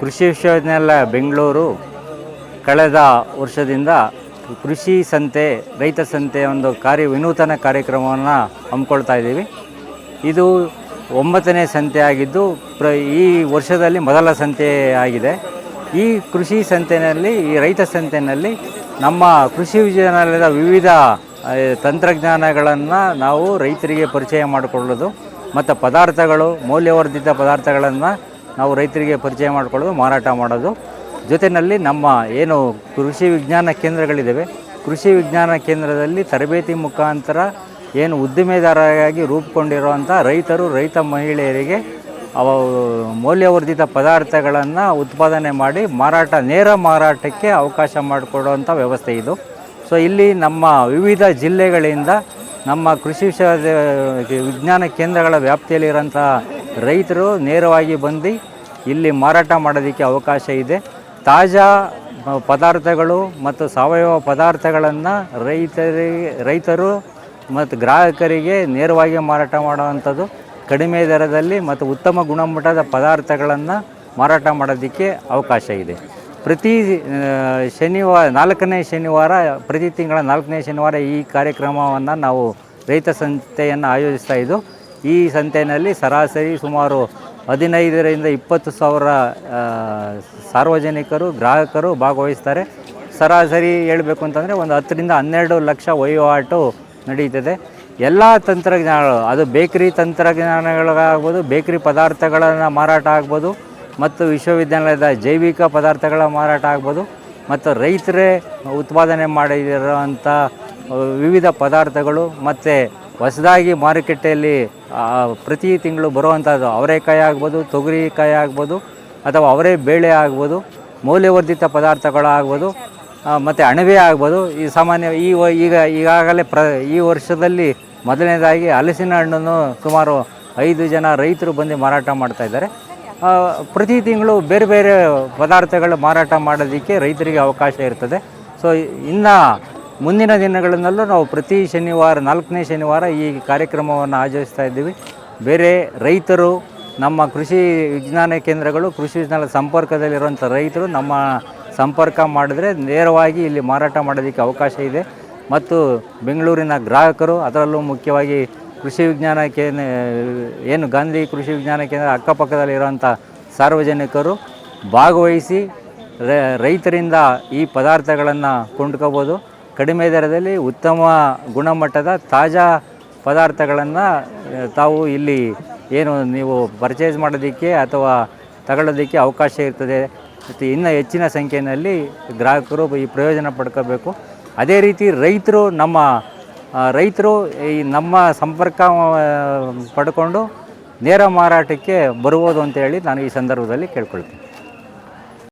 ಕೃಷಿ ವಿಶ್ವವಿದ್ಯಾಲಯ ಬೆಂಗಳೂರು ಕಳೆದ ವರ್ಷದಿಂದ ಕೃಷಿ ಸಂತೆ, ರೈತ ಸಂತೆ ಒಂದು ವಿನೂತನ ಕಾರ್ಯಕ್ರಮವನ್ನು ಹಮ್ಮಿಕೊಳ್ತಾ ಇದ್ದೀವಿ. ಇದು 9ನೇ ಸಂತೆ ಆಗಿದ್ದು ಈ ವರ್ಷದಲ್ಲಿ ಮೊದಲ ಸಂತೆ ಆಗಿದೆ. ಈ ಕೃಷಿ ಸಂತೆಯಲ್ಲಿ, ಈ ರೈತ ಸಂತೆಯಲ್ಲಿ ನಮ್ಮ ಕೃಷಿ ವಿಶ್ವವಿದ್ಯಾಲಯದ ವಿವಿಧ ತಂತ್ರಜ್ಞಾನಗಳನ್ನು ನಾವು ರೈತರಿಗೆ ಪರಿಚಯ ಮಾಡಿಕೊಳ್ಳೋದು ಮತ್ತು ಪದಾರ್ಥಗಳು, ಮೌಲ್ಯವರ್ಧಿತ ಪದಾರ್ಥಗಳನ್ನು ನಾವು ರೈತರಿಗೆ ಪರಿಚಯ ಮಾಡಿಕೊಳ್ಳೋದು, ಮಾರಾಟ ಮಾಡೋದು. ಜೊತೆಯಲ್ಲಿ ನಮ್ಮ ಏನು ಕೃಷಿ ವಿಜ್ಞಾನ ಕೇಂದ್ರಗಳಿದ್ದಾವೆ, ಕೃಷಿ ವಿಜ್ಞಾನ ಕೇಂದ್ರದಲ್ಲಿ ತರಬೇತಿ ಮುಖಾಂತರ ಏನು ಉದ್ದಿಮೆದಾರರಾಗಿ ರೂಪುಗೊಂಡಿರುವಂಥ ರೈತ ಮಹಿಳೆಯರಿಗೆ ಮೌಲ್ಯವರ್ಧಿತ ಪದಾರ್ಥಗಳನ್ನು ಉತ್ಪಾದನೆ ಮಾಡಿ ನೇರ ಮಾರಾಟಕ್ಕೆ ಅವಕಾಶ ಮಾಡಿಕೊಡುವಂಥ ವ್ಯವಸ್ಥೆ ಇದು. ಸೊ ಇಲ್ಲಿ ನಮ್ಮ ವಿವಿಧ ಜಿಲ್ಲೆಗಳಿಂದ ನಮ್ಮ ಕೃಷಿ ವಿಜ್ಞಾನ ಕೇಂದ್ರಗಳ ವ್ಯಾಪ್ತಿಯಲ್ಲಿರೋಂಥ ರೈತರು ನೇರವಾಗಿ ಬಂದು ಇಲ್ಲಿ ಮಾರಾಟ ಮಾಡೋದಕ್ಕೆ ಅವಕಾಶ ಇದೆ. ತಾಜಾ ಪದಾರ್ಥಗಳು ಮತ್ತು ಸಾವಯವ ಪದಾರ್ಥಗಳನ್ನು ರೈತರು ಮತ್ತು ಗ್ರಾಹಕರಿಗೆ ನೇರವಾಗಿ ಮಾರಾಟ ಮಾಡುವಂಥದ್ದು, ಕಡಿಮೆ ದರದಲ್ಲಿ ಮತ್ತು ಉತ್ತಮ ಗುಣಮಟ್ಟದ ಪದಾರ್ಥಗಳನ್ನು ಮಾರಾಟ ಮಾಡೋದಕ್ಕೆ ಅವಕಾಶ ಇದೆ. ಪ್ರತಿ ಶನಿವಾರ, 4ನೇ ಶನಿವಾರ, ಪ್ರತಿ ತಿಂಗಳ 4ನೇ ಶನಿವಾರ ಈ ಕಾರ್ಯಕ್ರಮವನ್ನು ನಾವು ರೈತ ಸಂತೆಯನ್ನು ಆಯೋಜಿಸ್ತಾ ಇದ್ದು, ಈ ಸಂತೆಯಲ್ಲಿ ಸರಾಸರಿ ಸುಮಾರು 15ರಿಂದ 20 ಸಾವಿರ ಸಾರ್ವಜನಿಕರು, ಗ್ರಾಹಕರು ಭಾಗವಹಿಸ್ತಾರೆ. ಸರಾಸರಿ ಹೇಳಬೇಕು ಅಂತಂದರೆ ಒಂದು 10ರಿಂದ 12 ಲಕ್ಷ ವಹಿವಾಟು ನಡೀತದೆ. ಎಲ್ಲ ತಂತ್ರಜ್ಞಾನಗಳು, ಅದು ಬೇಕರಿ ತಂತ್ರಜ್ಞಾನಗಳಾಗ್ಬೋದು, ಬೇಕರಿ ಪದಾರ್ಥಗಳನ್ನು ಮಾರಾಟ ಆಗ್ಬೋದು, ಮತ್ತು ವಿಶ್ವವಿದ್ಯಾಲಯದ ಜೈವಿಕ ಪದಾರ್ಥಗಳ ಮಾರಾಟ ಆಗ್ಬೋದು, ಮತ್ತು ರೈತರೇ ಉತ್ಪಾದನೆ ಮಾಡಿರುವಂಥ ವಿವಿಧ ಪದಾರ್ಥಗಳು, ಮತ್ತು ಹೊಸದಾಗಿ ಮಾರುಕಟ್ಟೆಯಲ್ಲಿ ಪ್ರತಿ ತಿಂಗಳು ಬರುವಂಥದ್ದು ಅವರೆಕಾಯಿ ಆಗ್ಬೋದು, ತೊಗರಿಕಾಯಿ ಆಗ್ಬೋದು, ಅಥವಾ ಅವರೇ ಬೇಳೆ ಆಗ್ಬೋದು, ಮೌಲ್ಯವರ್ಧಿತ ಪದಾರ್ಥಗಳಾಗ್ಬೋದು, ಮತ್ತು ಅಣಬೆ ಆಗ್ಬೋದು. ಈ ಸಾಮಾನ್ಯ ಈಗಾಗಲೇ ಈ ವರ್ಷದಲ್ಲಿ ಮೊದಲನೇದಾಗಿ ಹಲಸಿನ ಹಣ್ಣನ್ನು ಸುಮಾರು 5 ಜನ ರೈತರು ಬಂದು ಮಾರಾಟ ಮಾಡ್ತಾಯಿದ್ದಾರೆ. ಪ್ರತಿ ತಿಂಗಳು ಬೇರೆ ಬೇರೆ ಪದಾರ್ಥಗಳು ಮಾರಾಟ ಮಾಡೋದಕ್ಕೆ ರೈತರಿಗೆ ಅವಕಾಶ ಇರ್ತದೆ. ಸೊ ಇನ್ನು ಮುಂದಿನ ದಿನಗಳಲ್ಲೂ ನಾವು ಪ್ರತಿ ಶನಿವಾರ, 4ನೇ ಶನಿವಾರ ಈ ಕಾರ್ಯಕ್ರಮವನ್ನು ಆಯೋಜಿಸ್ತಾ ಇದ್ದೀವಿ. ಬೇರೆ ರೈತರು, ನಮ್ಮ ಕೃಷಿ ವಿಜ್ಞಾನ ಕೇಂದ್ರಗಳು, ಕೃಷಿ ವಿಜ್ಞಾನ ಸಂಪರ್ಕದಲ್ಲಿರುವಂಥ ರೈತರು ನಮ್ಮ ಸಂಪರ್ಕ ಮಾಡಿದ್ರೆ ನೇರವಾಗಿ ಇಲ್ಲಿ ಮಾರಾಟ ಮಾಡೋದಕ್ಕೆ ಅವಕಾಶ ಇದೆ. ಮತ್ತು ಬೆಂಗಳೂರಿನ ಗ್ರಾಹಕರು, ಅದರಲ್ಲೂ ಮುಖ್ಯವಾಗಿ ಕೃಷಿ ವಿಜ್ಞಾನ ಕೇಂದ್ರ, ಏನು ಗಾಂಧಿ ಕೃಷಿ ವಿಜ್ಞಾನ ಕೇಂದ್ರ ಅಕ್ಕಪಕ್ಕದಲ್ಲಿರುವಂಥ ಸಾರ್ವಜನಿಕರು ಭಾಗವಹಿಸಿ ರೈತರಿಂದ ಈ ಪದಾರ್ಥಗಳನ್ನು ಕೊಂಡ್ಕೋಬೋದು. ಕಡಿಮೆ ದರದಲ್ಲಿ ಉತ್ತಮ ಗುಣಮಟ್ಟದ ತಾಜಾ ಪದಾರ್ಥಗಳನ್ನು ತಾವು ಇಲ್ಲಿ ಏನು ನೀವು ಪರ್ಚೇಸ್ ಮಾಡೋದಕ್ಕೆ ಅಥವಾ ತಗೊಳ್ಳೋದಕ್ಕೆ ಅವಕಾಶ ಇರ್ತದೆ. ಮತ್ತು ಇನ್ನು ಹೆಚ್ಚಿನ ಸಂಖ್ಯೆಯಲ್ಲಿ ಗ್ರಾಹಕರು ಈ ಪ್ರಯೋಜನ ಪಡ್ಕೋಬೇಕು. ಅದೇ ರೀತಿ ರೈತರು ಈ ನಮ್ಮ ಸಂಪರ್ಕ ಪಡ್ಕೊಂಡು ನೇರ ಮಾರಾಟಕ್ಕೆ ಬರ್ಬೋದು ಅಂತೇಳಿ ನಾನು ಈ ಸಂದರ್ಭದಲ್ಲಿ ಕೇಳ್ಕೊಳ್ತೀನಿ.